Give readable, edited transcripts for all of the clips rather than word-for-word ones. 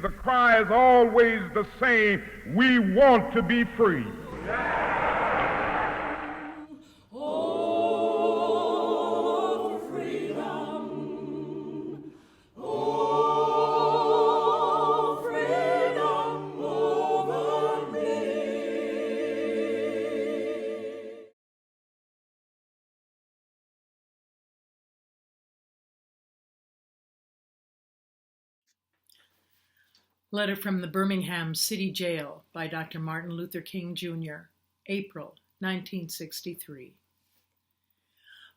The cry is always the same: we want to be free. Oh, freedom. Oh, freedom over me. Letter from the Birmingham City Jail by Dr. Martin Luther King, Jr., April 1963.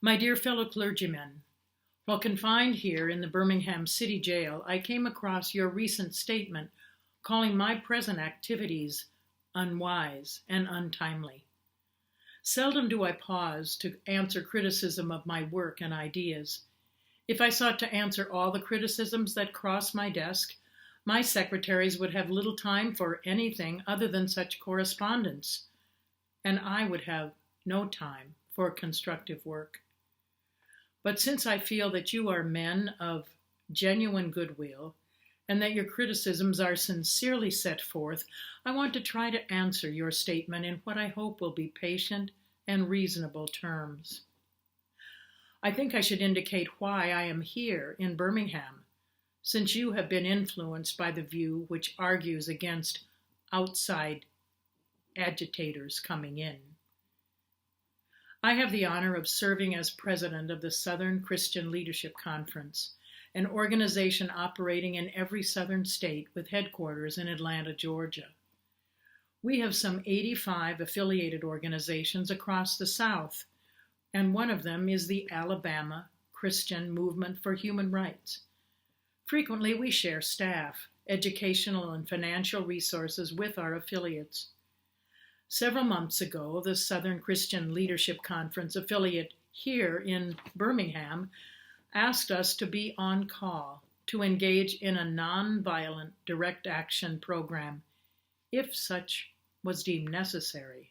My dear fellow clergymen, while confined here in the Birmingham City Jail, I came across your recent statement calling my present activities unwise and untimely. Seldom do I pause to answer criticism of my work and ideas. If I sought to answer all the criticisms that cross my desk, my secretaries would have little time for anything other than such correspondence, and I would have no time for constructive work. But since I feel that you are men of genuine goodwill, and that your criticisms are sincerely set forth, I want to try to answer your statement in what I hope will be patient and reasonable terms. I think I should indicate why I am here in Birmingham, since you have been influenced by the view which argues against outside agitators coming in. I have the honor of serving as president of the Southern Christian Leadership Conference, an organization operating in every southern state with headquarters in Atlanta, Georgia. We have some 85 affiliated organizations across the South, and one of them is the Alabama Christian Movement for Human Rights. Frequently, we share staff, educational and financial resources with our affiliates. Several months ago, the Southern Christian Leadership Conference affiliate here in Birmingham asked us to be on call to engage in a nonviolent direct action program, if such was deemed necessary.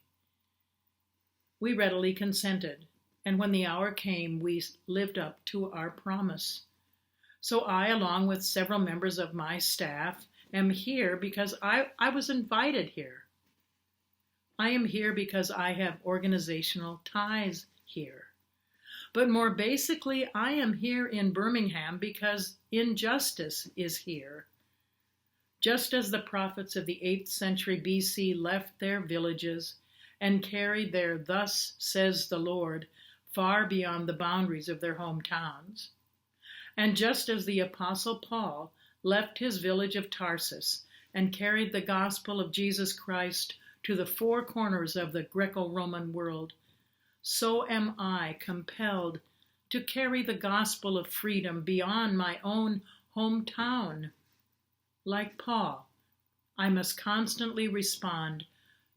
We readily consented, and when the hour came, we lived up to our promise. So I, along with several members of my staff, am here because I was invited here. I am here because I have organizational ties here. But more basically, I am here in Birmingham because injustice is here. Just as the prophets of the 8th century BC left their villages and carried their "Thus says the Lord" far beyond the boundaries of their hometowns, and just as the Apostle Paul left his village of Tarsus and carried the gospel of Jesus Christ to the four corners of the Greco-Roman world, so am I compelled to carry the gospel of freedom beyond my own hometown. Like Paul, I must constantly respond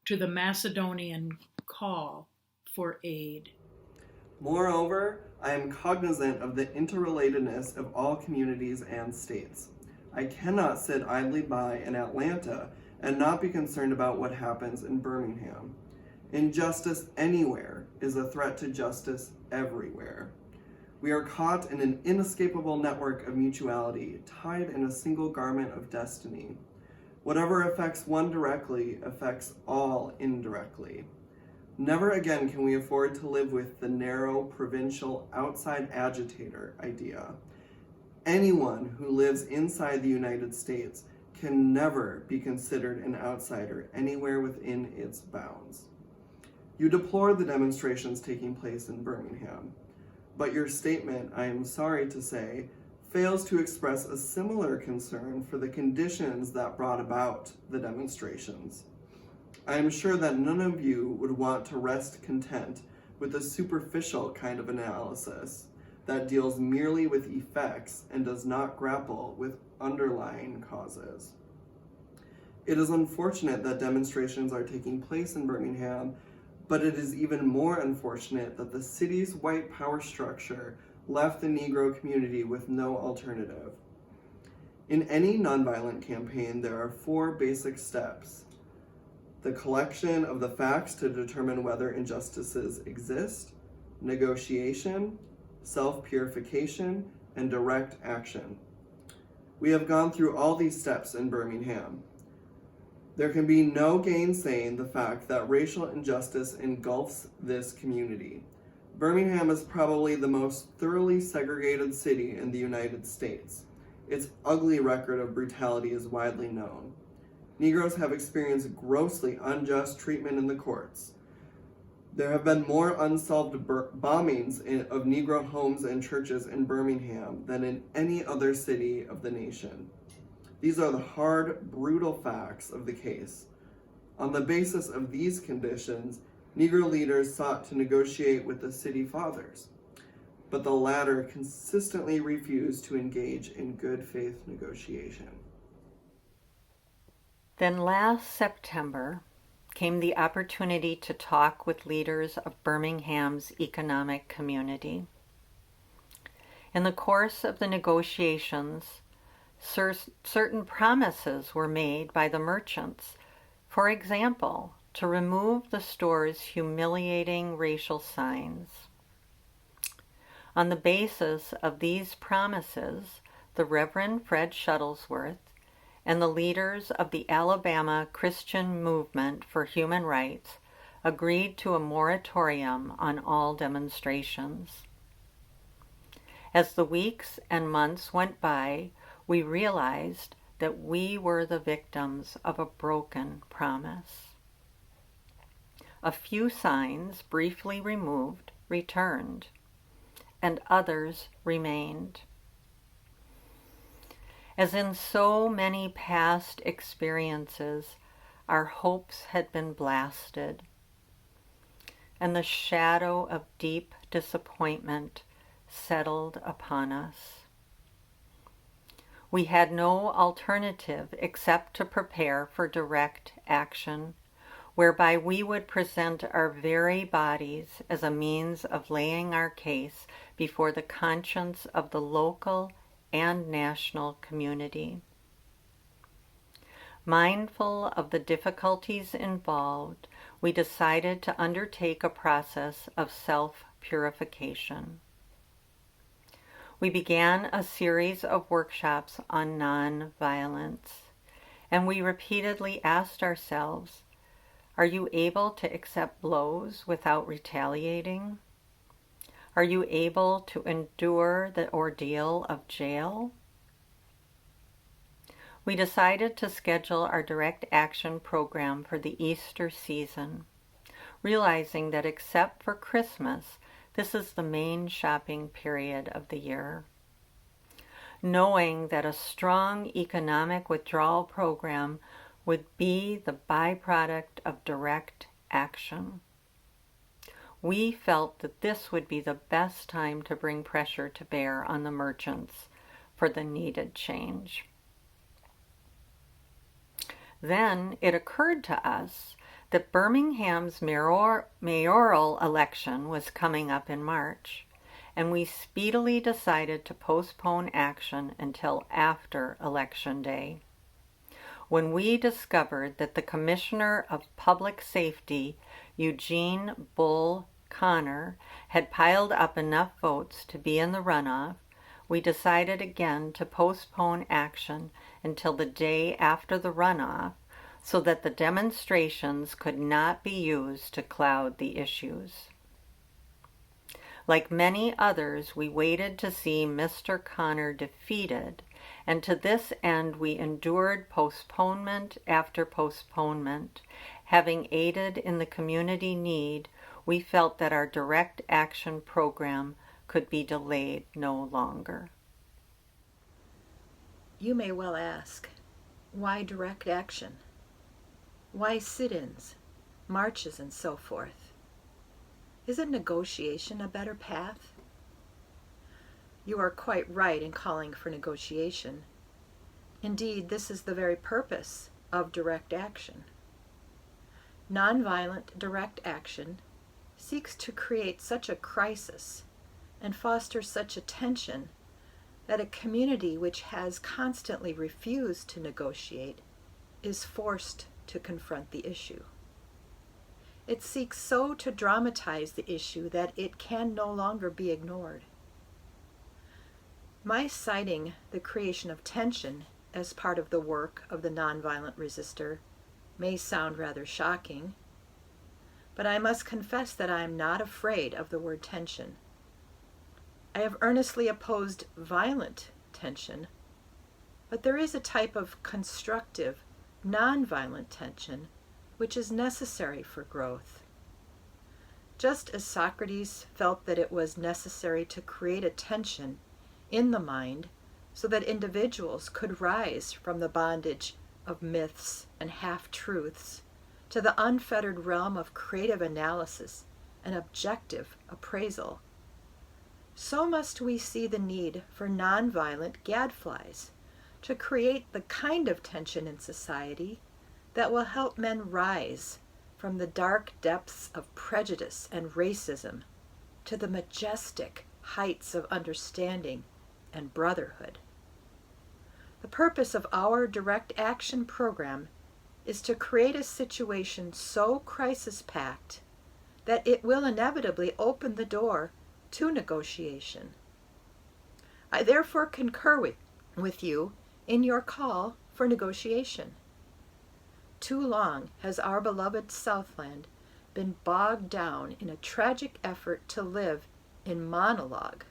to the Macedonian call for aid. Moreover, I am cognizant of the interrelatedness of all communities and states. I cannot sit idly by in Atlanta and not be concerned about what happens in Birmingham. Injustice anywhere is a threat to justice everywhere. We are caught in an inescapable network of mutuality, tied in a single garment of destiny. Whatever affects one directly affects all indirectly. Never again can we afford to live with the narrow, provincial, outside agitator idea. Anyone who lives inside the United States can never be considered an outsider anywhere within its bounds. You deplore the demonstrations taking place in Birmingham, but your statement, I am sorry to say, fails to express a similar concern for the conditions that brought about the demonstrations. I am sure that none of you would want to rest content with a superficial kind of analysis that deals merely with effects and does not grapple with underlying causes. It is unfortunate that demonstrations are taking place in Birmingham, but it is even more unfortunate that the city's white power structure left the Negro community with no alternative. In any nonviolent campaign, there are 4 basic steps: the collection of the facts to determine whether injustices exist, negotiation, self-purification, and direct action. We have gone through all these steps in Birmingham. There can be no gainsaying the fact that racial injustice engulfs this community. Birmingham is probably the most thoroughly segregated city in the United States. Its ugly record of brutality is widely known. Negroes have experienced grossly unjust treatment in the courts. There have been more unsolved bombings of Negro homes and churches in Birmingham than in any other city of the nation. These are the hard, brutal facts of the case. On the basis of these conditions, Negro leaders sought to negotiate with the city fathers, but the latter consistently refused to engage in good faith negotiation. Then last September came the opportunity to talk with leaders of Birmingham's economic community. In the course of the negotiations, certain promises were made by the merchants, for example, to remove the store's humiliating racial signs. On the basis of these promises, the Reverend Fred Shuttlesworth and the leaders of the Alabama Christian Movement for Human Rights agreed to a moratorium on all demonstrations. As the weeks and months went by, we realized that we were the victims of a broken promise. A few signs, briefly removed, returned, and others remained. As in so many past experiences, our hopes had been blasted, and the shadow of deep disappointment settled upon us. We had no alternative except to prepare for direct action, whereby we would present our very bodies as a means of laying our case before the conscience of the local and national community. Mindful of the difficulties involved, we decided to undertake a process of self-purification. We began a series of workshops on nonviolence, and we repeatedly asked ourselves, are you able to accept blows without retaliating? Are you able to endure the ordeal of jail? We decided to schedule our direct action program for the Easter season, realizing that except for Christmas, this is the main shopping period of the year. Knowing that a strong economic withdrawal program would be the byproduct of direct action, we felt that this would be the best time to bring pressure to bear on the merchants for the needed change. Then it occurred to us that Birmingham's mayoral election was coming up in March, and we speedily decided to postpone action until after Election Day, when we discovered that the Commissioner of Public Safety, Eugene Bull Connor, had piled up enough votes to be in the runoff. We decided again to postpone action until the day after the runoff so that the demonstrations could not be used to cloud the issues. Like many others, we waited to see Mr. Connor defeated, and to this end we endured postponement after postponement. Having aided in the community need, we felt that our direct action program could be delayed no longer. You may well ask, why direct action? Why sit-ins, marches, and so forth? Isn't negotiation a better path? You are quite right in calling for negotiation. Indeed, this is the very purpose of direct action. Nonviolent direct action seeks to create such a crisis and foster such a tension that a community which has constantly refused to negotiate is forced to confront the issue. It seeks so to dramatize the issue that it can no longer be ignored. My citing the creation of tension as part of the work of the nonviolent resistor may sound rather shocking, but I must confess that I am not afraid of the word tension. I have earnestly opposed violent tension, but there is a type of constructive, nonviolent tension which is necessary for growth. Just as Socrates felt that it was necessary to create a tension in the mind so that individuals could rise from the bondage of myths and half-truths to the unfettered realm of creative analysis and objective appraisal, so must we see the need for nonviolent gadflies to create the kind of tension in society that will help men rise from the dark depths of prejudice and racism to the majestic heights of understanding and brotherhood. The purpose of our direct action program is to create a situation so crisis-packed that it will inevitably open the door to negotiation. I therefore concur with you in your call for negotiation. Too long has our beloved Southland been bogged down in a tragic effort to live in monologue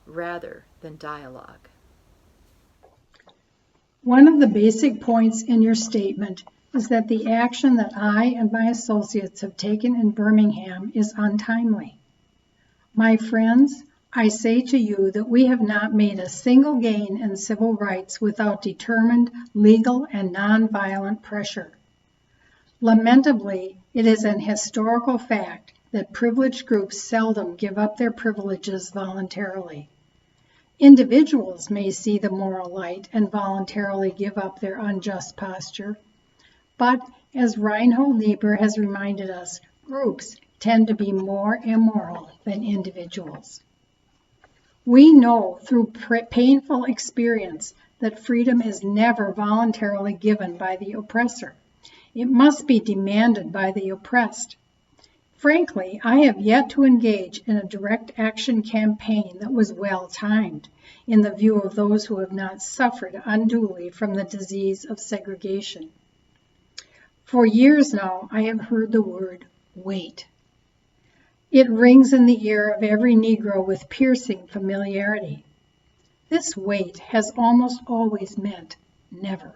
rather than dialogue. One of the basic points in your statement is that the action that I and my associates have taken in Birmingham is untimely. My friends, I say to you that we have not made a single gain in civil rights without determined legal and nonviolent pressure. Lamentably, it is an historical fact that privileged groups seldom give up their privileges voluntarily. Individuals may see the moral light and voluntarily give up their unjust posture, but as Reinhold Niebuhr has reminded us, groups tend to be more immoral than individuals. We know through painful experience that freedom is never voluntarily given by the oppressor. It must be demanded by the oppressed. Frankly, I have yet to engage in a direct action campaign that was well timed, in the view of those who have not suffered unduly from the disease of segregation. For years now, I have heard the word wait. It rings in the ear of every Negro with piercing familiarity. This wait has almost always meant never.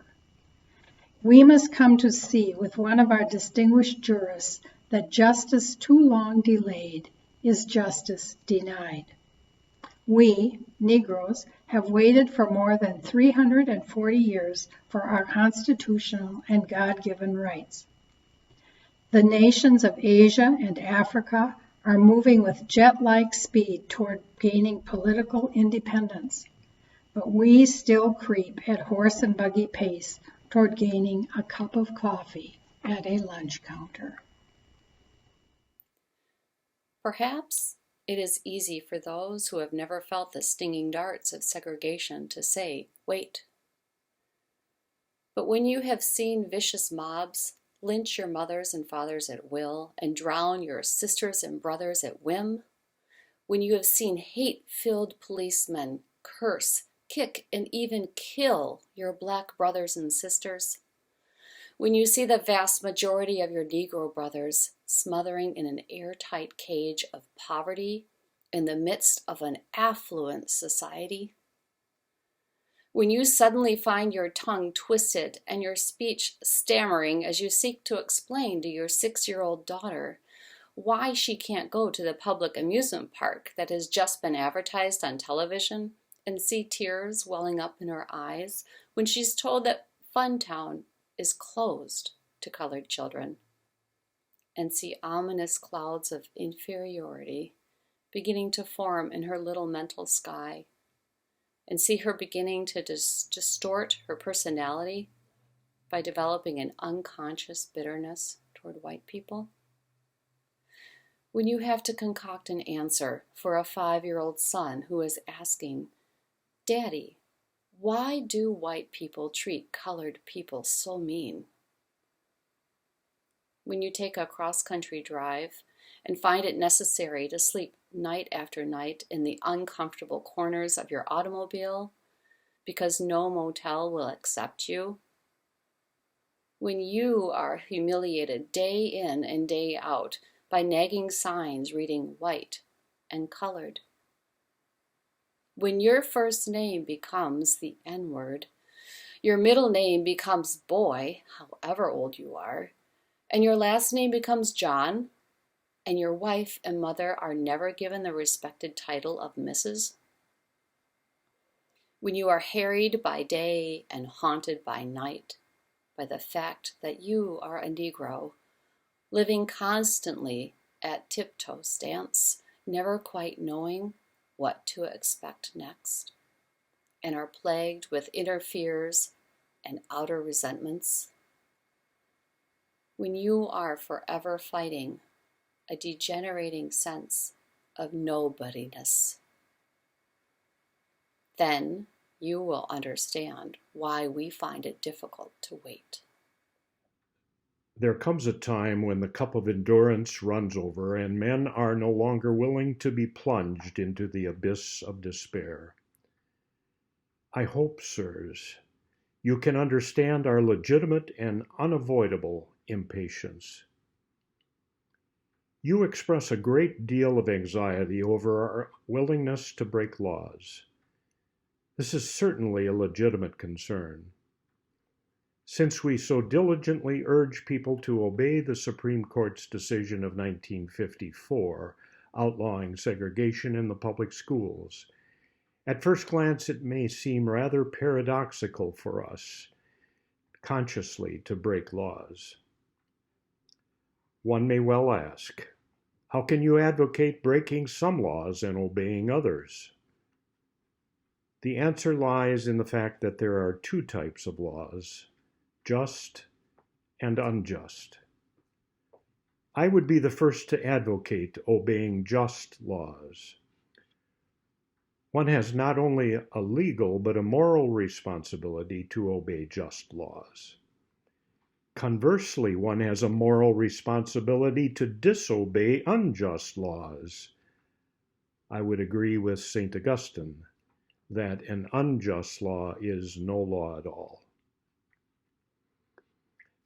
We must come to see with one of our distinguished jurists that justice too long delayed is justice denied. We, Negroes, have waited for more than 340 years for our constitutional and God-given rights. The nations of Asia and Africa are moving with jet-like speed toward gaining political independence, but we still creep at horse and buggy pace toward gaining a cup of coffee at a lunch counter. Perhaps it is easy for those who have never felt the stinging darts of segregation to say, wait. But when you have seen vicious mobs lynch your mothers and fathers at will and drown your sisters and brothers at whim, when you have seen hate-filled policemen curse, kick, and even kill your black brothers and sisters, when you see the vast majority of your Negro brothers smothering in an airtight cage of poverty in the midst of an affluent society, when you suddenly find your tongue twisted and your speech stammering as you seek to explain to your 6-year-old daughter why she can't go to the public amusement park that has just been advertised on television, and see tears welling up in her eyes when she's told that Funtown is closed to colored children, and see ominous clouds of inferiority beginning to form in her little mental sky, and see her beginning to distort her personality by developing an unconscious bitterness toward white people. When you have to concoct an answer for a 5-year-old son who is asking, Daddy, why do white people treat colored people so mean? When you take a cross-country drive and find it necessary to sleep night after night in the uncomfortable corners of your automobile because no motel will accept you? When you are humiliated day in and day out by nagging signs reading white and colored? When your first name becomes the N-word, your middle name becomes boy, however old you are, and your last name becomes John, and your wife and mother are never given the respected title of Mrs.? When you are harried by day and haunted by night by the fact that you are a Negro, living constantly at tiptoe stance, never quite knowing what to expect next, and are plagued with inner fears and outer resentments? When you are forever fighting a degenerating sense of nobodiness, then you will understand why we find it difficult to wait. There comes a time when the cup of endurance runs over and men are no longer willing to be plunged into the abyss of despair. I hope, sirs, you can understand our legitimate and unavoidable impatience. You express a great deal of anxiety over our willingness to break laws. This is certainly a legitimate concern. Since we so diligently urge people to obey the Supreme Court's decision of 1954, outlawing segregation in the public schools, at first glance it may seem rather paradoxical for us consciously to break laws. One may well ask, how can you advocate breaking some laws and obeying others? The answer lies in the fact that there are two types of laws, just and unjust. I would be the first to advocate obeying just laws. One has not only a legal but a moral responsibility to obey just laws. Conversely, one has a moral responsibility to disobey unjust laws. I would agree with St. Augustine that an unjust law is no law at all.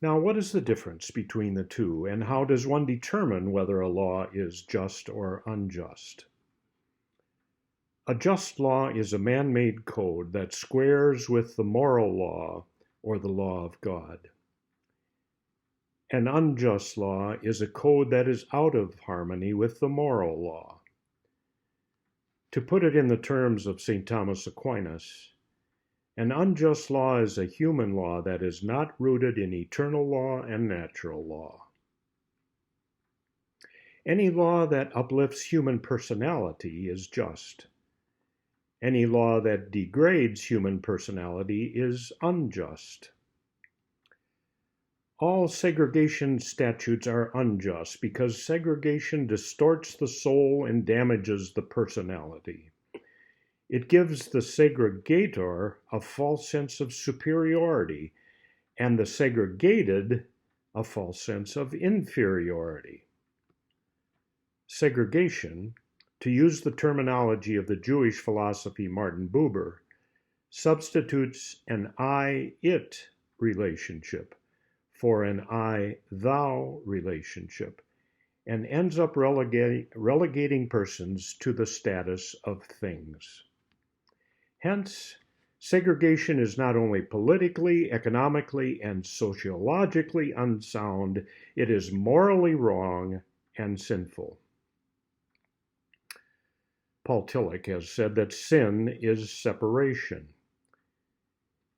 Now, what is the difference between the two, and how does one determine whether a law is just or unjust? A just law is a man-made code that squares with the moral law or the law of God. An unjust law is a code that is out of harmony with the moral law. To put it in the terms of St. Thomas Aquinas, an unjust law is a human law that is not rooted in eternal law and natural law. Any law that uplifts human personality is just. Any law that degrades human personality is unjust. All segregation statutes are unjust because segregation distorts the soul and damages the personality. It gives the segregator a false sense of superiority and the segregated a false sense of inferiority. Segregation, to use the terminology of the Jewish philosophy Martin Buber, substitutes an I-it relationship for an I-thou relationship and ends up relegating persons to the status of things. Hence, segregation is not only politically, economically, and sociologically unsound, it is morally wrong and sinful. Paul Tillich has said that sin is separation.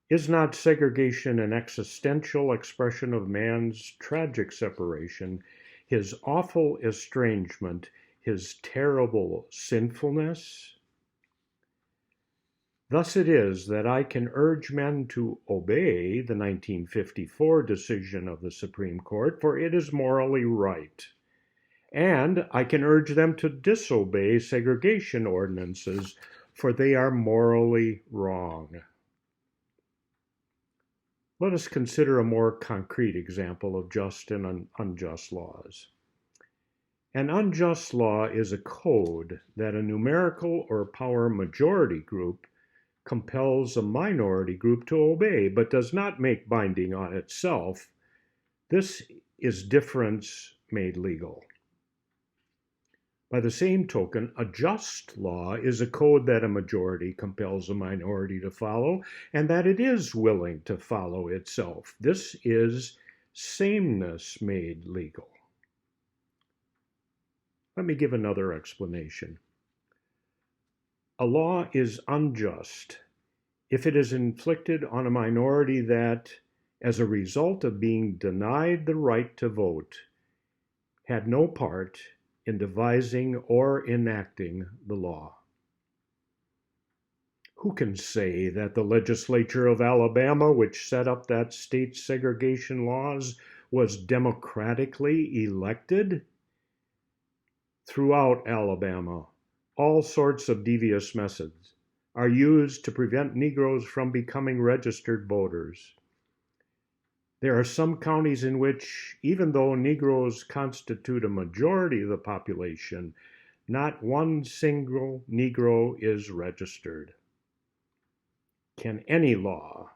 Is not segregation an existential expression of man's tragic separation, his awful estrangement, his terrible sinfulness? Thus it is that I can urge men to obey the 1954 decision of the Supreme Court, for it is morally right. And I can urge them to disobey segregation ordinances, for they are morally wrong. Let us consider a more concrete example of just and unjust laws. An unjust law is a code that a numerical or power majority group compels a minority group to obey, but does not make binding on itself. This is difference made legal. By the same token, a just law is a code that a majority compels a minority to follow, and that it is willing to follow itself. This is sameness made legal. Let me give another explanation. A law is unjust if it is inflicted on a minority that, as a result of being denied the right to vote, had no part in devising or enacting the law. Who can say that the legislature of Alabama, which set up that state's segregation laws, was democratically elected? Throughout Alabama, all sorts of devious methods are used to prevent Negroes from becoming registered voters. There are some counties in which, even though Negroes constitute a majority of the population, not one single Negro is registered. Can any law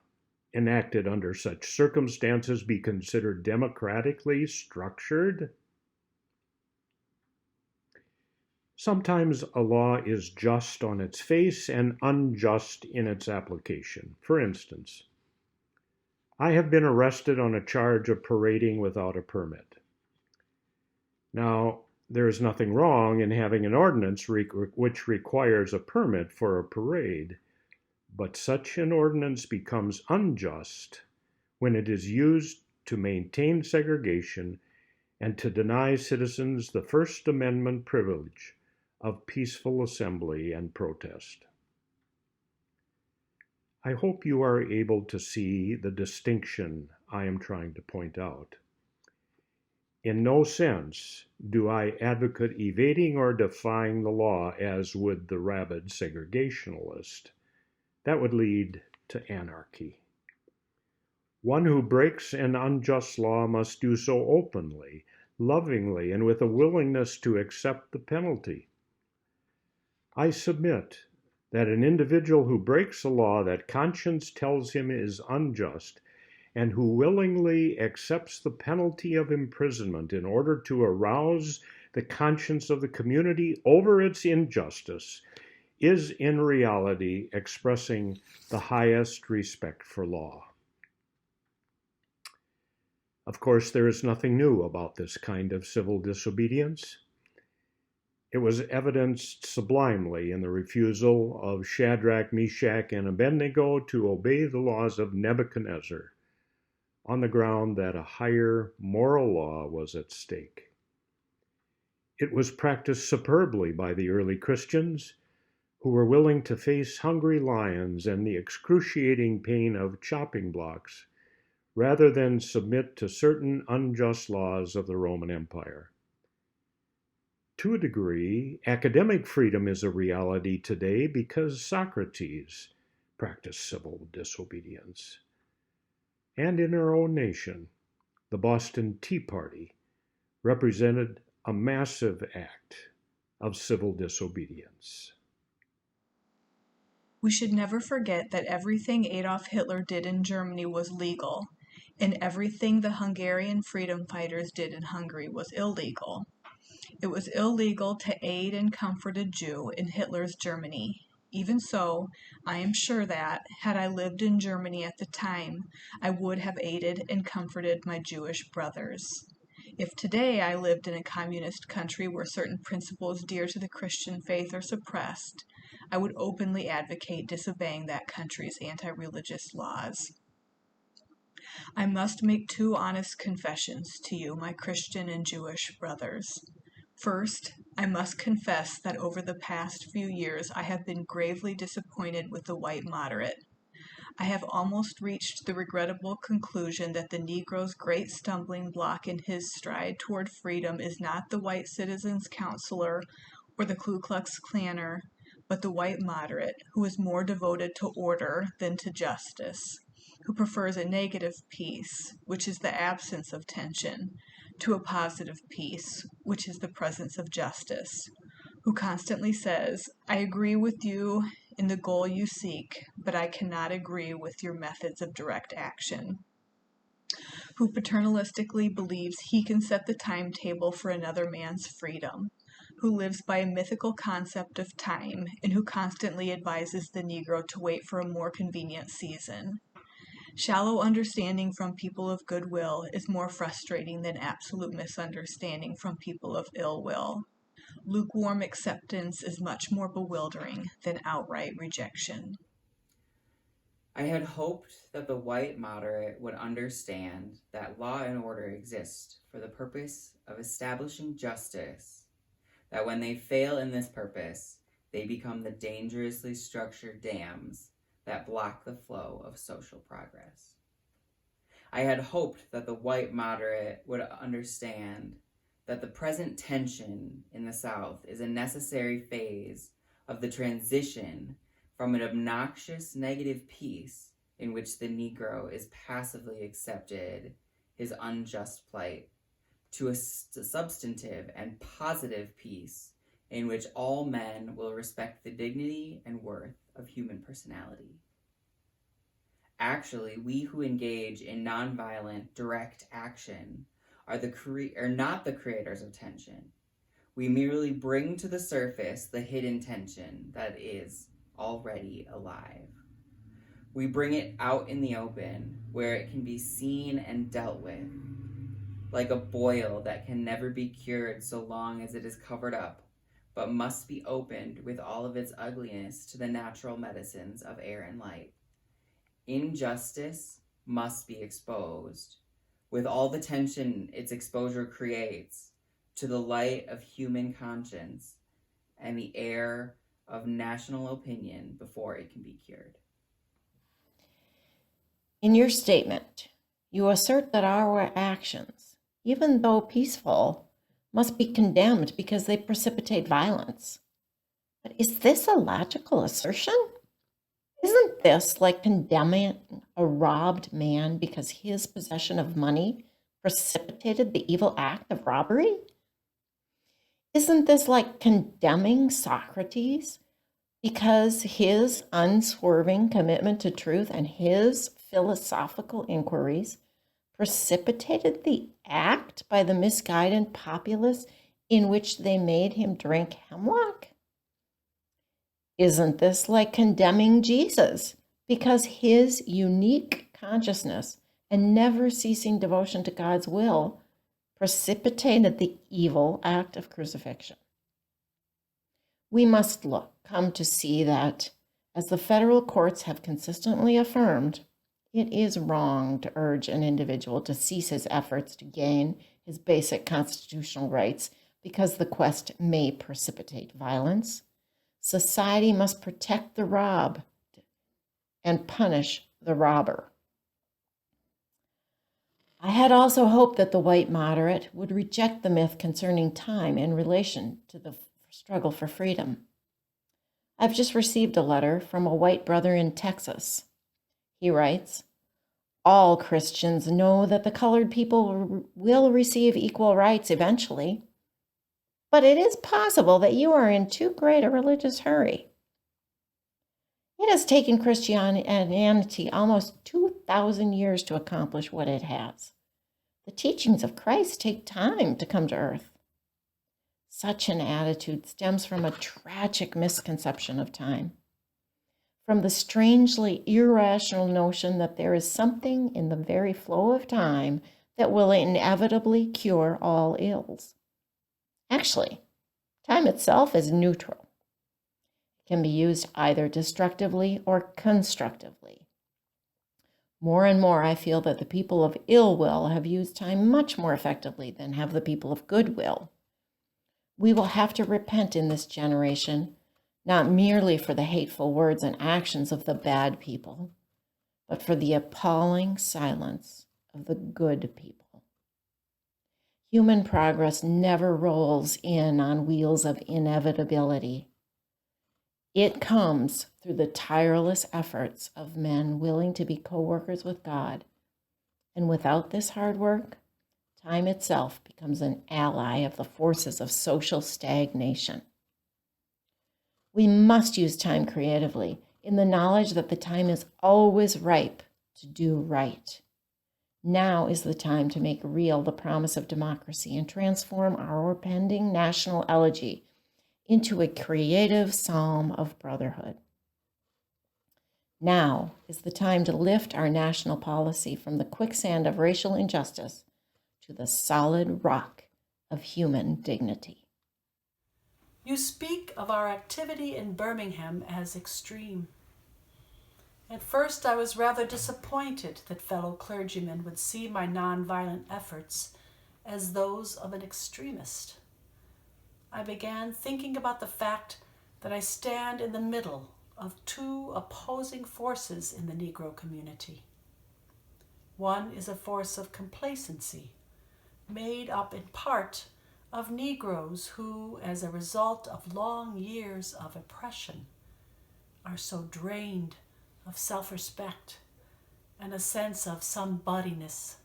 enacted under such circumstances be considered democratically structured? Sometimes a law is just on its face and unjust in its application. For instance, I have been arrested on a charge of parading without a permit. Now, there is nothing wrong in having an ordinance which requires a permit for a parade, but such an ordinance becomes unjust when it is used to maintain segregation and to deny citizens the First Amendment privilege of peaceful assembly and protest. I hope you are able to see the distinction I am trying to point out. In no sense do I advocate evading or defying the law as would the rabid segregationalist. That would lead to anarchy. One who breaks an unjust law must do so openly, lovingly, and with a willingness to accept the penalty. I submit that an individual who breaks a law that conscience tells him is unjust and who willingly accepts the penalty of imprisonment in order to arouse the conscience of the community over its injustice is in reality expressing the highest respect for law. Of course, there is nothing new about this kind of civil disobedience. It was evidenced sublimely in the refusal of Shadrach, Meshach, and Abednego to obey the laws of Nebuchadnezzar on the ground that a higher moral law was at stake. It was practiced superbly by the early Christians who were willing to face hungry lions and the excruciating pain of chopping blocks rather than submit to certain unjust laws of the Roman Empire. To a degree, academic freedom is a reality today because Socrates practiced civil disobedience. And in our own nation, the Boston Tea Party represented a massive act of civil disobedience. We should never forget that everything Adolf Hitler did in Germany was legal, and everything the Hungarian freedom fighters did in Hungary was illegal. It was illegal to aid and comfort a Jew in Hitler's Germany. Even so, I am sure that, had I lived in Germany at the time, I would have aided and comforted my Jewish brothers. If today I lived in a communist country where certain principles dear to the Christian faith are suppressed, I would openly advocate disobeying that country's anti-religious laws. I must make two honest confessions to you, my Christian and Jewish brothers. First, I must confess that over the past few years I have been gravely disappointed with the white moderate. I have almost reached the regrettable conclusion that the Negro's great stumbling block in his stride toward freedom is not the white citizen's counselor or the Ku Klux Klanner, but the white moderate, who is more devoted to order than to justice, who prefers a negative peace, which is the absence of tension, to a positive peace, which is the presence of justice, who constantly says, I agree with you in the goal you seek, but I cannot agree with your methods of direct action, who paternalistically believes he can set the timetable for another man's freedom, who lives by a mythical concept of time, and who constantly advises the Negro to wait for a more convenient season. Shallow understanding from people of goodwill is more frustrating than absolute misunderstanding from people of ill will. Lukewarm acceptance is much more bewildering than outright rejection. I had hoped that the white moderate would understand that law and order exist for the purpose of establishing justice, that when they fail in this purpose, they become the dangerously structured dams that block the flow of social progress. I had hoped that the white moderate would understand that the present tension in the South is a necessary phase of the transition from an obnoxious negative peace in which the Negro is passively accepted his unjust plight to a substantive and positive peace in which all men will respect the dignity and worth of human personality. Actually, we who engage in nonviolent, direct action are not the creators of tension. We merely bring to the surface the hidden tension that is already alive. We bring it out in the open, where it can be seen and dealt with, like a boil that can never be cured so long as it is covered up, but must be opened with all of its ugliness to the natural medicines of air and light. Injustice must be exposed, with all the tension its exposure creates, to the light of human conscience and the air of national opinion before it can be cured. In your statement, you assert that our actions, even though peaceful, must be condemned because they precipitate violence. But is this a logical assertion? Isn't this like condemning a robbed man because his possession of money precipitated the evil act of robbery? Isn't this like condemning Socrates because his unswerving commitment to truth and his philosophical inquiries precipitated the act by the misguided populace in which they made him drink hemlock? Isn't this like condemning Jesus because his unique consciousness and never ceasing devotion to God's will precipitated the evil act of crucifixion? We must come to see that, as the federal courts have consistently affirmed, it is wrong to urge an individual to cease his efforts to gain his basic constitutional rights because the quest may precipitate violence. Society must protect the robbed and punish the robber. I had also hoped that the white moderate would reject the myth concerning time in relation to the struggle for freedom. I've just received a letter from a white brother in Texas. He writes, all Christians know that the colored people will receive equal rights eventually, but it is possible that you are in too great a religious hurry. It has taken Christianity almost 2,000 years to accomplish what it has. The teachings of Christ take time to come to earth. Such an attitude stems from a tragic misconception of time, from the strangely irrational notion that there is something in the very flow of time that will inevitably cure all ills. Actually, time itself is neutral. It can be used either destructively or constructively. More and more, I feel that the people of ill will have used time much more effectively than have the people of good will. We will have to repent in this generation, not merely for the hateful words and actions of the bad people, but for the appalling silence of the good people. Human progress never rolls in on wheels of inevitability. It comes through the tireless efforts of men willing to be co-workers with God. And without this hard work, time itself becomes an ally of the forces of social stagnation. We must use time creatively in the knowledge that the time is always ripe to do right. Now is the time to make real the promise of democracy and transform our pending national elegy into a creative psalm of brotherhood. Now is the time to lift our national policy from the quicksand of racial injustice to the solid rock of human dignity. You speak of our activity in Birmingham as extreme. At first, I was rather disappointed that fellow clergymen would see my nonviolent efforts as those of an extremist. I began thinking about the fact that I stand in the middle of two opposing forces in the Negro community. One is a force of complacency, made up in part of Negroes who, as a result of long years of oppression, are so drained of self-respect and a sense of somebodyness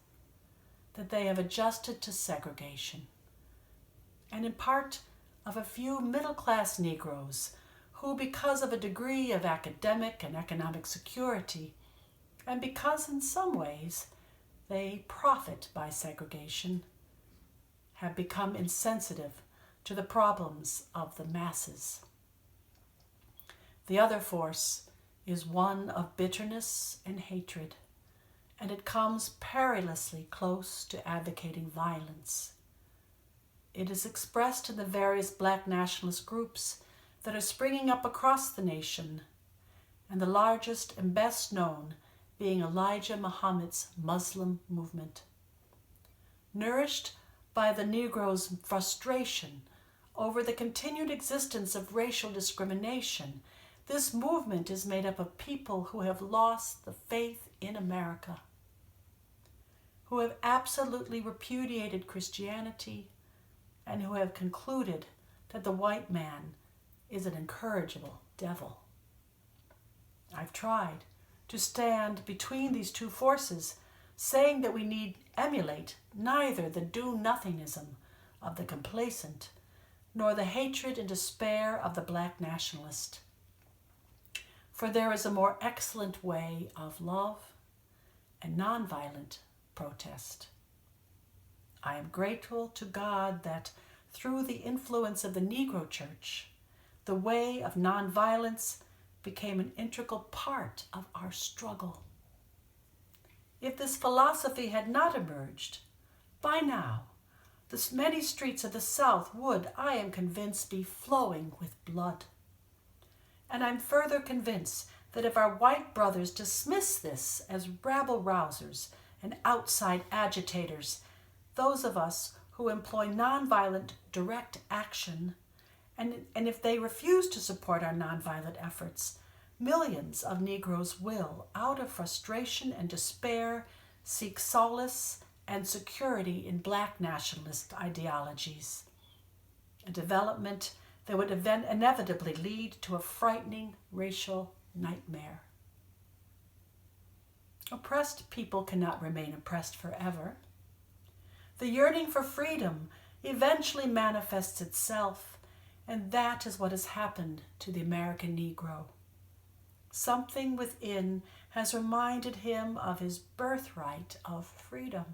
that they have adjusted to segregation, and in part of a few middle-class Negroes who, because of a degree of academic and economic security, and because in some ways they profit by segregation, have become insensitive to the problems of the masses. The other force is one of bitterness and hatred, and it comes perilously close to advocating violence. It is expressed in the various black nationalist groups that are springing up across the nation, and the largest and best known being Elijah Muhammad's Muslim movement. Nourished by the Negro's frustration over the continued existence of racial discrimination, this movement is made up of people who have lost the faith in America, who have absolutely repudiated Christianity, and who have concluded that the white man is an incorrigible devil. I've tried to stand between these two forces, saying that we need emulate neither the do-nothingism of the complacent nor the hatred and despair of the black nationalist. For there is a more excellent way of love and nonviolent protest. I am grateful to God that through the influence of the Negro Church, the way of nonviolence became an integral part of our struggle. If this philosophy had not emerged, by now, the many streets of the South would, I am convinced, be flowing with blood. And I'm further convinced that if our white brothers dismiss this as rabble-rousers and outside agitators, those of us who employ nonviolent direct action, and if they refuse to support our nonviolent efforts, millions of Negroes will, out of frustration and despair, seek solace and security in black nationalist ideologies, a development that would inevitably lead to a frightening racial nightmare. Oppressed people cannot remain oppressed forever. The yearning for freedom eventually manifests itself, and that is what has happened to the American Negro. Something within has reminded him of his birthright of freedom,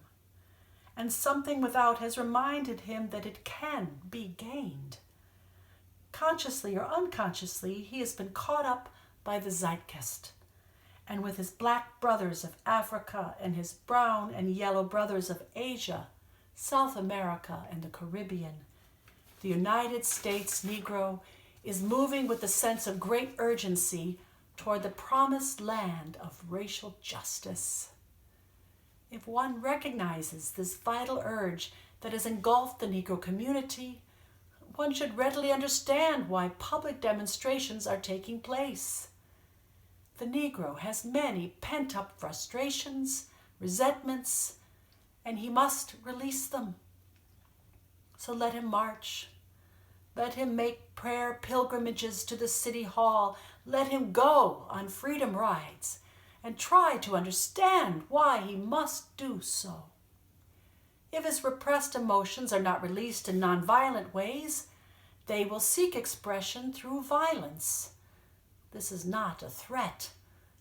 and something without has reminded him that it can be gained. Consciously or unconsciously, he has been caught up by the zeitgeist, and with his black brothers of Africa and his brown and yellow brothers of Asia, South America, and the Caribbean, the United States Negro is moving with a sense of great urgency toward the promised land of racial justice. If one recognizes this vital urge that has engulfed the Negro community, one should readily understand why public demonstrations are taking place. The Negro has many pent-up frustrations, resentments, and he must release them. So let him march. Let him make prayer pilgrimages to the city hall. Let him go on freedom rides and try to understand why he must do so. If his repressed emotions are not released in nonviolent ways, they will seek expression through violence. This is not a threat,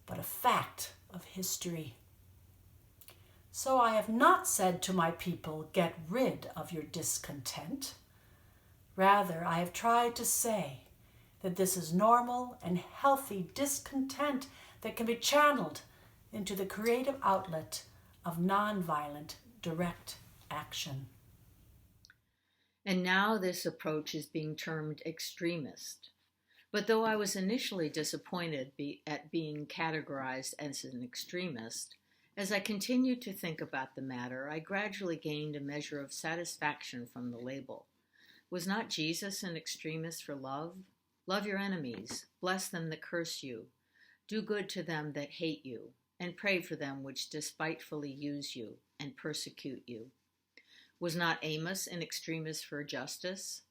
but a fact of history. So I have not said to my people, get rid of your discontent. Rather, I have tried to say that this is normal and healthy discontent that can be channeled into the creative outlet of nonviolent direct action. And now this approach is being termed extremist. But though I was initially disappointed at being categorized as an extremist, as I continued to think about the matter, I gradually gained a measure of satisfaction from the label. Was not Jesus an extremist for love? Love your enemies, bless them that curse you, do good to them that hate you, and pray for them which despitefully use you and persecute you. Was not Amos an extremist for justice?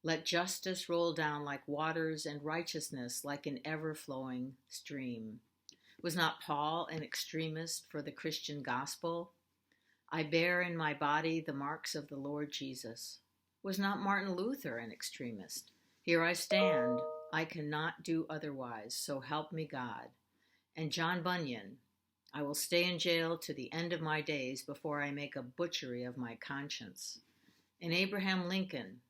Let justice roll down like waters and righteousness like an ever-flowing stream. Was not Paul an extremist for the Christian gospel? I bear in my body the marks of the Lord Jesus. Was not Martin Luther an extremist? Here I stand, I cannot do otherwise, so help me God. And John Bunyan, I will stay in jail to the end of my days before I make a butchery of my conscience. And Abraham Lincoln,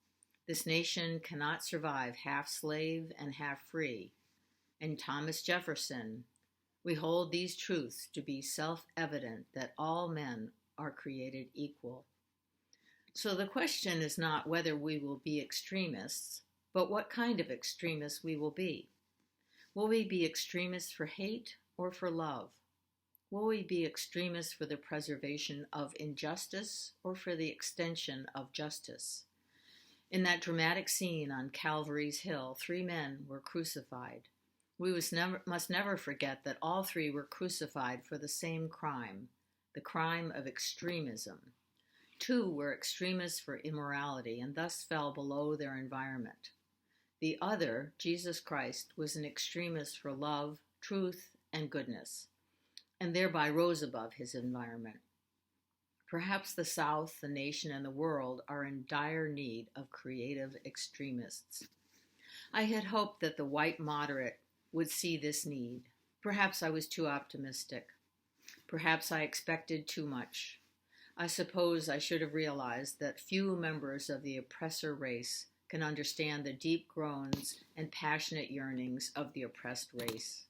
this nation cannot survive half slave and half free. And Thomas Jefferson, we hold these truths to be self-evident that all men are created equal. So the question is not whether we will be extremists, but what kind of extremists we will be. Will we be extremists for hate or for love? Will we be extremists for the preservation of injustice or for the extension of justice? In that dramatic scene on Calvary's Hill, 3 men were crucified. We must never forget that all 3 were crucified for the same crime, the crime of extremism. 2 were extremists for immorality and thus fell below their environment. The other, Jesus Christ, was an extremist for love, truth, and goodness, and thereby rose above his environment. Perhaps the South, the nation, and the world are in dire need of creative extremists. I had hoped that the white moderate would see this need. Perhaps I was too optimistic. Perhaps I expected too much. I suppose I should have realized that few members of the oppressor race can understand the deep groans and passionate yearnings of the oppressed race.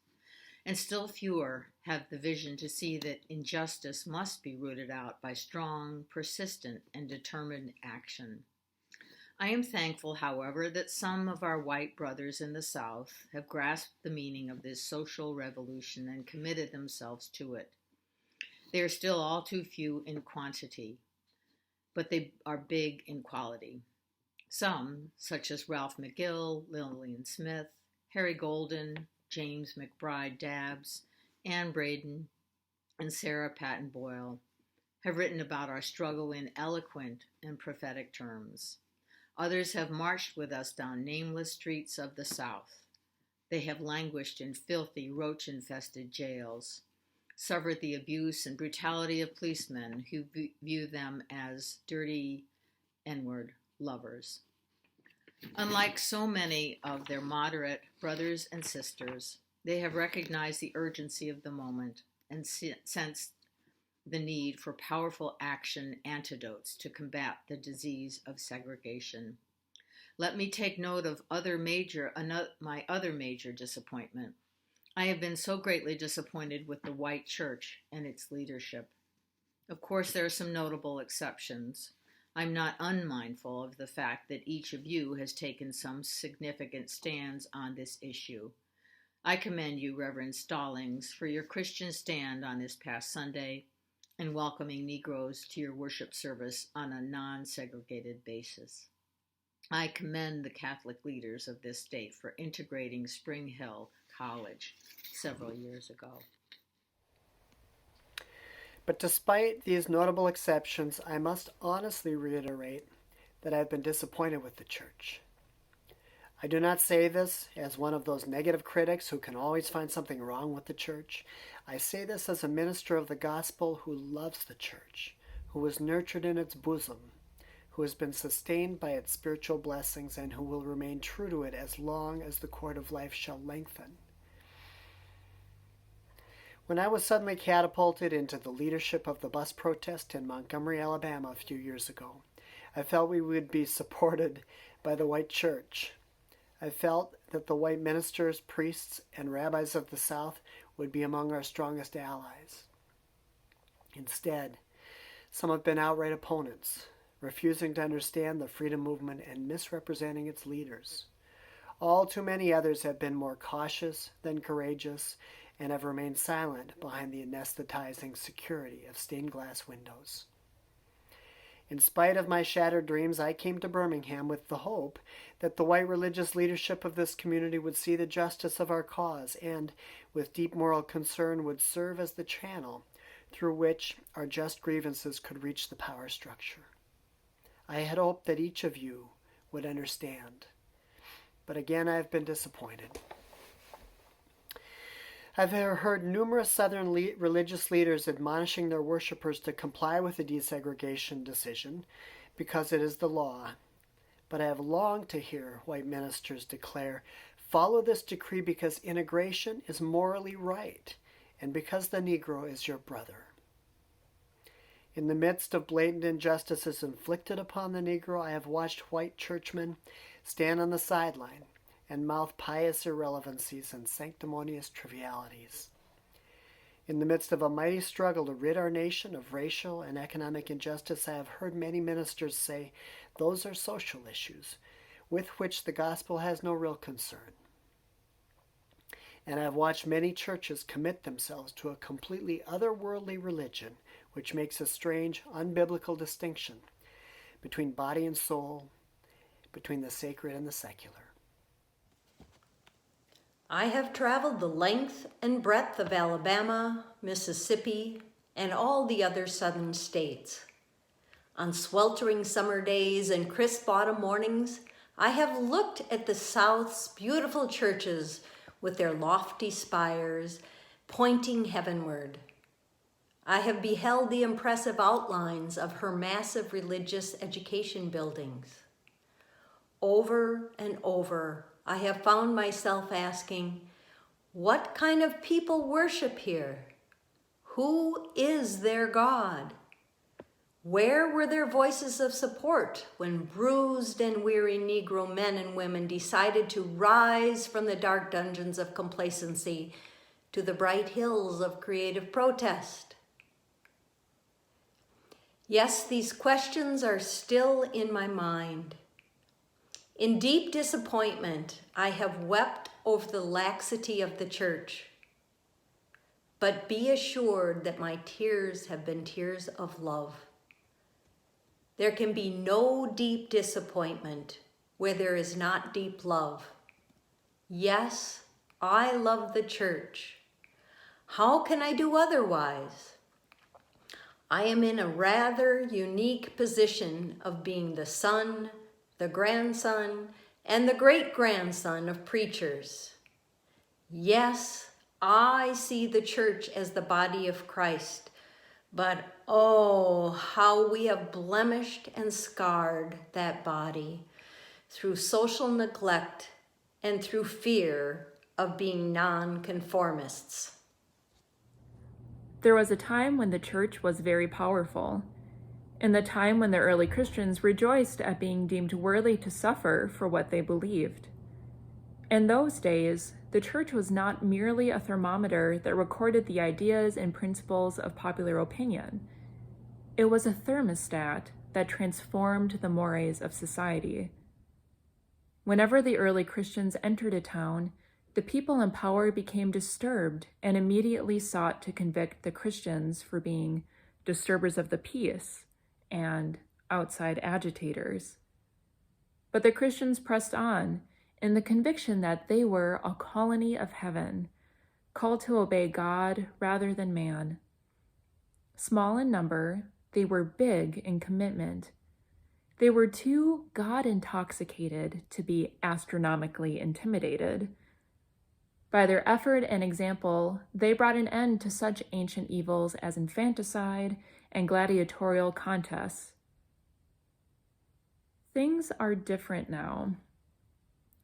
And still fewer have the vision to see that injustice must be rooted out by strong, persistent, and determined action. I am thankful, however, that some of our white brothers in the South have grasped the meaning of this social revolution and committed themselves to it. They are still all too few in quantity, but they are big in quality. Some, such as Ralph McGill, Lillian Smith, Harry Golden, James McBride Dabbs, Ann Braden, and Sarah Patton Boyle, have written about our struggle in eloquent and prophetic terms. Others have marched with us down nameless streets of the South. They have languished in filthy, roach-infested jails, suffered the abuse and brutality of policemen who view them as dirty N-word lovers. Unlike so many of their moderate brothers and sisters, they have recognized the urgency of the moment and sensed the need for powerful action antidotes to combat the disease of segregation. Let me take note of my other major disappointment. I have been so greatly disappointed with the white church and its leadership. Of course, there are some notable exceptions. I'm not unmindful of the fact that each of you has taken some significant stands on this issue. I commend you, Reverend Stallings, for your Christian stand on this past Sunday and welcoming Negroes to your worship service on a non-segregated basis. I commend the Catholic leaders of this state for integrating Spring Hill College several years ago. But despite these notable exceptions, I must honestly reiterate that I've been disappointed with the church. I do not say this as one of those negative critics who can always find something wrong with the church. I say this as a minister of the gospel who loves the church, who was nurtured in its bosom, who has been sustained by its spiritual blessings, and who will remain true to it as long as the cord of life shall lengthen. When I was suddenly catapulted into the leadership of the bus protest in Montgomery, Alabama a few years ago, I felt we would be supported by the white church. I felt that the white ministers, priests, and rabbis of the South would be among our strongest allies. Instead, some have been outright opponents, refusing to understand the freedom movement and misrepresenting its leaders. All too many others have been more cautious than courageous and have remained silent behind the anesthetizing security of stained glass windows. In spite of my shattered dreams, I came to Birmingham with the hope that the white religious leadership of this community would see the justice of our cause and, with deep moral concern, would serve as the channel through which our just grievances could reach the power structure. I had hoped that each of you would understand, but again I have been disappointed. I've heard numerous Southern religious leaders admonishing their worshipers to comply with the desegregation decision because it is the law. But I have longed to hear white ministers declare, "Follow this decree because integration is morally right and because the Negro is your brother." In the midst of blatant injustices inflicted upon the Negro, I have watched white churchmen stand on the sideline and mouth pious irrelevancies and sanctimonious trivialities. In the midst of a mighty struggle to rid our nation of racial and economic injustice, I have heard many ministers say those are social issues with which the gospel has no real concern. And I have watched many churches commit themselves to a completely otherworldly religion which makes a strange, unbiblical distinction between body and soul, between the sacred and the secular. I have traveled the length and breadth of Alabama, Mississippi, and all the other southern states. On sweltering summer days and crisp autumn mornings, I have looked at the South's beautiful churches with their lofty spires pointing heavenward. I have beheld the impressive outlines of her massive religious education buildings. Over and over, I have found myself asking, what kind of people worship here? Who is their God? Where were their voices of support when bruised and weary Negro men and women decided to rise from the dark dungeons of complacency to the bright hills of creative protest? Yes, these questions are still in my mind. In deep disappointment, I have wept over the laxity of the church. But be assured that my tears have been tears of love. There can be no deep disappointment where there is not deep love. Yes, I love the church. How can I do otherwise? I am in a rather unique position of being the son, the grandson, and the great-grandson of preachers. Yes, I see the church as the body of Christ, but oh, how we have blemished and scarred that body through social neglect and through fear of being nonconformists. There was a time when the church was very powerful. In the time when the early Christians rejoiced at being deemed worthy to suffer for what they believed. In those days, the church was not merely a thermometer that recorded the ideas and principles of popular opinion. It was a thermostat that transformed the mores of society. Whenever the early Christians entered a town, the people in power became disturbed and immediately sought to convict the Christians for being disturbers of the peace and outside agitators. But the Christians pressed on in the conviction that they were a colony of heaven, called to obey God rather than man. Small in number, they were big in commitment. They were too God-intoxicated to be astronomically intimidated. By their effort and example, they brought an end to such ancient evils as infanticide and gladiatorial contests. Things are different now.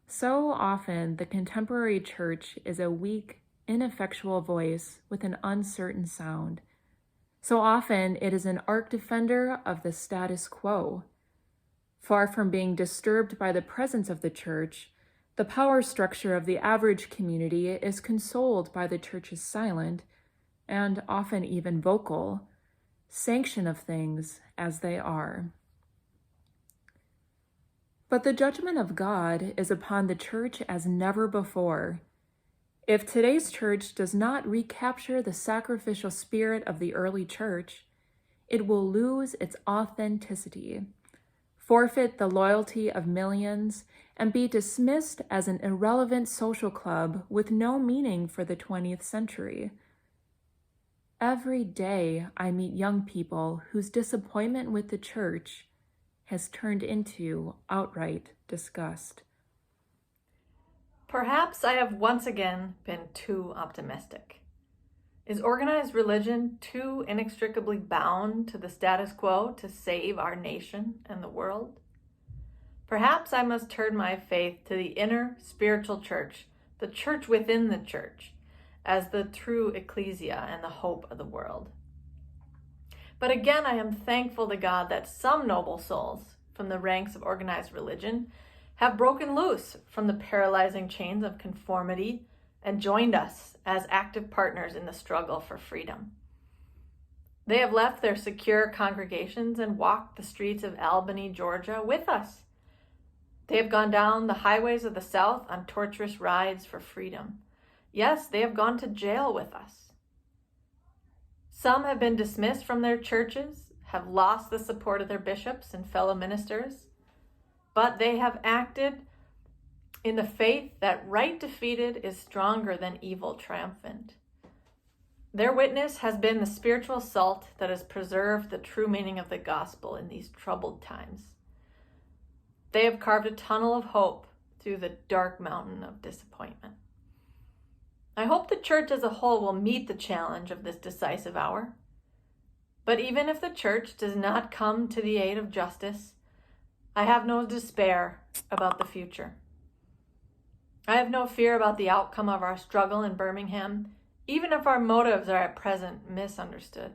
So often, the contemporary church is a weak, ineffectual voice with an uncertain sound. So often, it is an arch defender of the status quo. Far from being disturbed by the presence of the church, the power structure of the average community is consoled by the church's silent, and often even vocal, sanction of things as they are. But the judgment of God is upon the church as never before. If today's church does not recapture the sacrificial spirit of the early church, it will lose its authenticity, forfeit the loyalty of millions, and be dismissed as an irrelevant social club with no meaning for the 20th century. Every day I meet young people whose disappointment with the church has turned into outright disgust. Perhaps I have once again been too optimistic. Is organized religion too inextricably bound to the status quo to save our nation and the world? Perhaps I must turn my faith to the inner spiritual church, the church within the church, as the true ecclesia and the hope of the world. But again, I am thankful to God that some noble souls from the ranks of organized religion have broken loose from the paralyzing chains of conformity and joined us as active partners in the struggle for freedom. They have left their secure congregations and walked the streets of Albany, Georgia with us. They have gone down the highways of the South on torturous rides for freedom. Yes, they have gone to jail with us. Some have been dismissed from their churches, have lost the support of their bishops and fellow ministers, but they have acted in the faith that right defeated is stronger than evil triumphant. Their witness has been the spiritual salt that has preserved the true meaning of the gospel in these troubled times. They have carved a tunnel of hope through the dark mountain of disappointment. I hope the church as a whole will meet the challenge of this decisive hour. But even if the church does not come to the aid of justice, I have no despair about the future. I have no fear about the outcome of our struggle in Birmingham, even if our motives are at present misunderstood.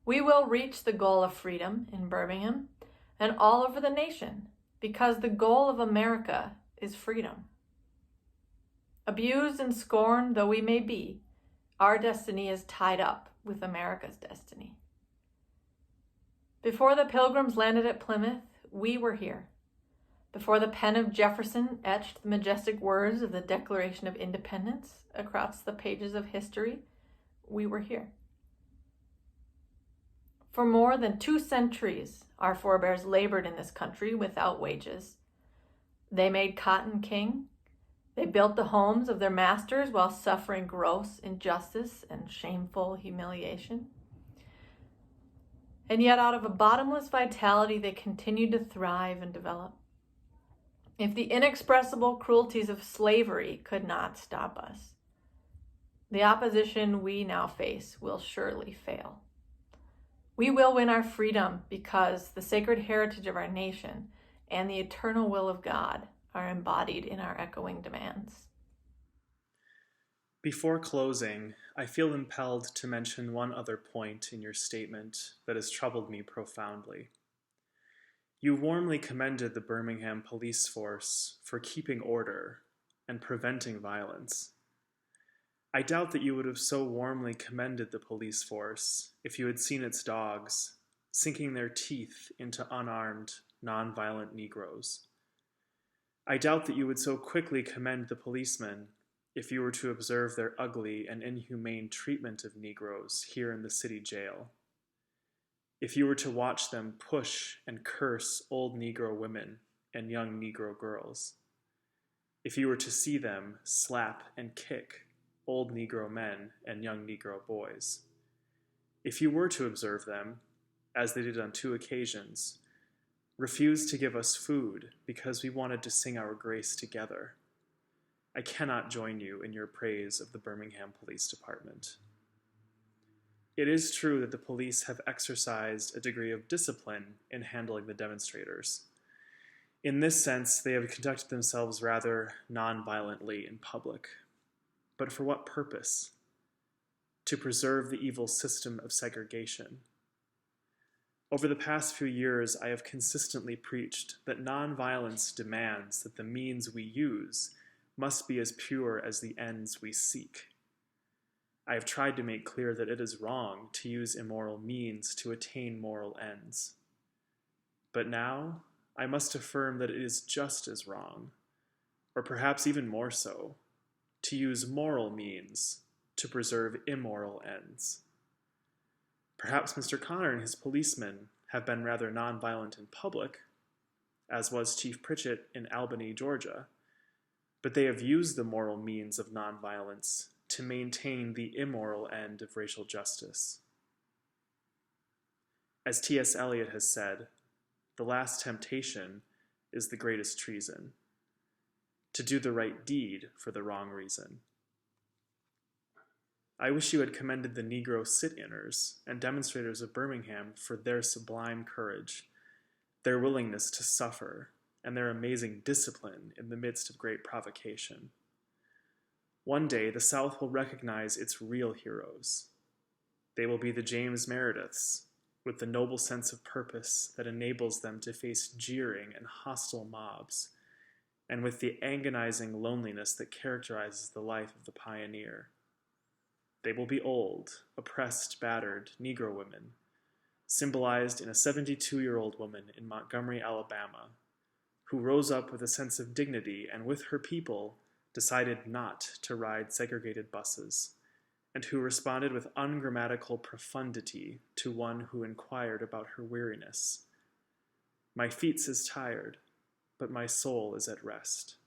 We will reach the goal of freedom in Birmingham and all over the nation, because the goal of America is freedom. Abused and scorned though we may be, our destiny is tied up with America's destiny. Before the Pilgrims landed at Plymouth, we were here. Before the pen of Jefferson etched the majestic words of the Declaration of Independence across the pages of history, we were here. For more than 2 centuries, our forebears labored in this country without wages. They made cotton king. They built the homes of their masters while suffering gross injustice and shameful humiliation. And yet, out of a bottomless vitality, they continued to thrive and develop. If the inexpressible cruelties of slavery could not stop us, the opposition we now face will surely fail. We will win our freedom because the sacred heritage of our nation and the eternal will of God are embodied in our echoing demands. Before closing, I feel impelled to mention one other point in your statement that has troubled me profoundly. You warmly commended the Birmingham police force for keeping order and preventing violence. I doubt that you would have so warmly commended the police force if you had seen its dogs sinking their teeth into unarmed, nonviolent Negroes. I doubt that you would so quickly commend the policemen if you were to observe their ugly and inhumane treatment of Negroes here in the city jail. If you were to watch them push and curse old Negro women and young Negro girls. If you were to see them slap and kick old Negro men and young Negro boys. If you were to observe them, as they did on 2 occasions, refuse to give us food because we wanted to sing our grace together, I cannot join you in your praise of the Birmingham Police Department. It is true that the police have exercised a degree of discipline in handling the demonstrators. In this sense, they have conducted themselves rather non-violently in public. But for what purpose? To preserve the evil system of segregation. Over the past few years, I have consistently preached that nonviolence demands that the means we use must be as pure as the ends we seek. I have tried to make clear that it is wrong to use immoral means to attain moral ends. But now, I must affirm that it is just as wrong, or perhaps even more so, to use moral means to preserve immoral ends. Perhaps Mr. Connor and his policemen have been rather nonviolent in public, as was Chief Pritchett in Albany, Georgia, but they have used the moral means of nonviolence to maintain the immoral end of racial justice. As T.S. Eliot has said, the last temptation is the greatest treason, to do the right deed for the wrong reason. I wish you had commended the Negro sit-inners and demonstrators of Birmingham for their sublime courage, their willingness to suffer, and their amazing discipline in the midst of great provocation. One day, the South will recognize its real heroes. They will be the James Merediths, with the noble sense of purpose that enables them to face jeering and hostile mobs, and with the agonizing loneliness that characterizes the life of the pioneer. They will be old, oppressed, battered Negro women, symbolized in a 72-year-old woman in Montgomery, Alabama, who rose up with a sense of dignity and with her people decided not to ride segregated buses, and who responded with ungrammatical profundity to one who inquired about her weariness. My feet is tired, but my soul is at rest.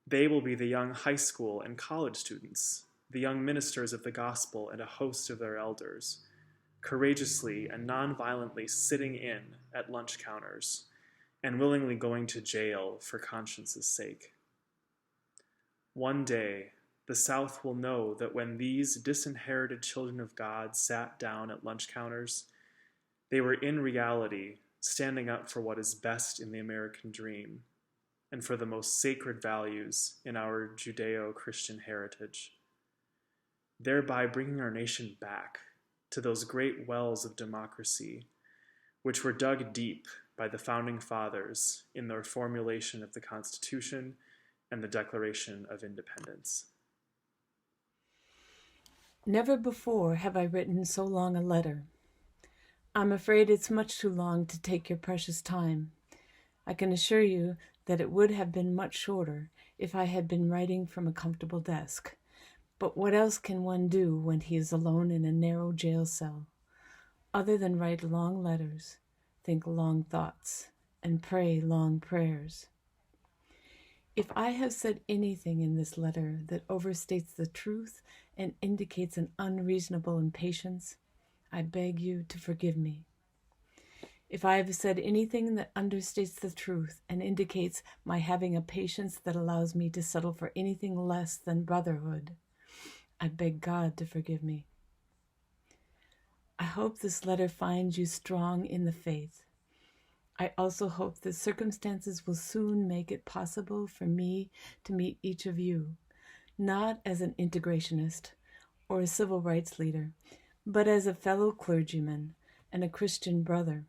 They will be the young high school and college students, the young ministers of the gospel and a host of their elders, courageously and non-violently sitting in at lunch counters and willingly going to jail for conscience's sake. One day, the South will know that when these disinherited children of God sat down at lunch counters, they were in reality standing up for what is best in the American dream and for the most sacred values in our Judeo-Christian heritage, thereby bringing our nation back to those great wells of democracy which were dug deep by the Founding Fathers in their formulation of the Constitution and the Declaration of Independence. Never before have I written so long a letter. I'm afraid it's much too long to take your precious time. I can assure you that it would have been much shorter if I had been writing from a comfortable desk. But what else can one do when he is alone in a narrow jail cell, other than write long letters, think long thoughts, and pray long prayers? If I have said anything in this letter that overstates the truth and indicates an unreasonable impatience, I beg you to forgive me. If I have said anything that understates the truth and indicates my having a patience that allows me to settle for anything less than brotherhood, I beg God to forgive me. I hope this letter finds you strong in the faith. I also hope that circumstances will soon make it possible for me to meet each of you, not as an integrationist or a civil rights leader, but as a fellow clergyman and a Christian brother.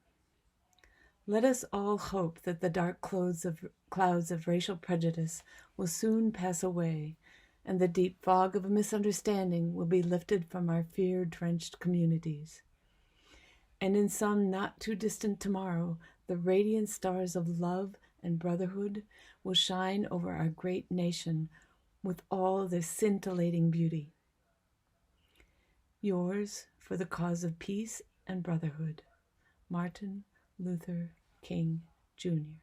Let us all hope that the dark clouds of racial prejudice will soon pass away, and the deep fog of misunderstanding will be lifted from our fear-drenched communities. And in some not too distant tomorrow, the radiant stars of love and brotherhood will shine over our great nation with all their scintillating beauty. Yours, for the cause of peace and brotherhood, Martin Luther King, Jr.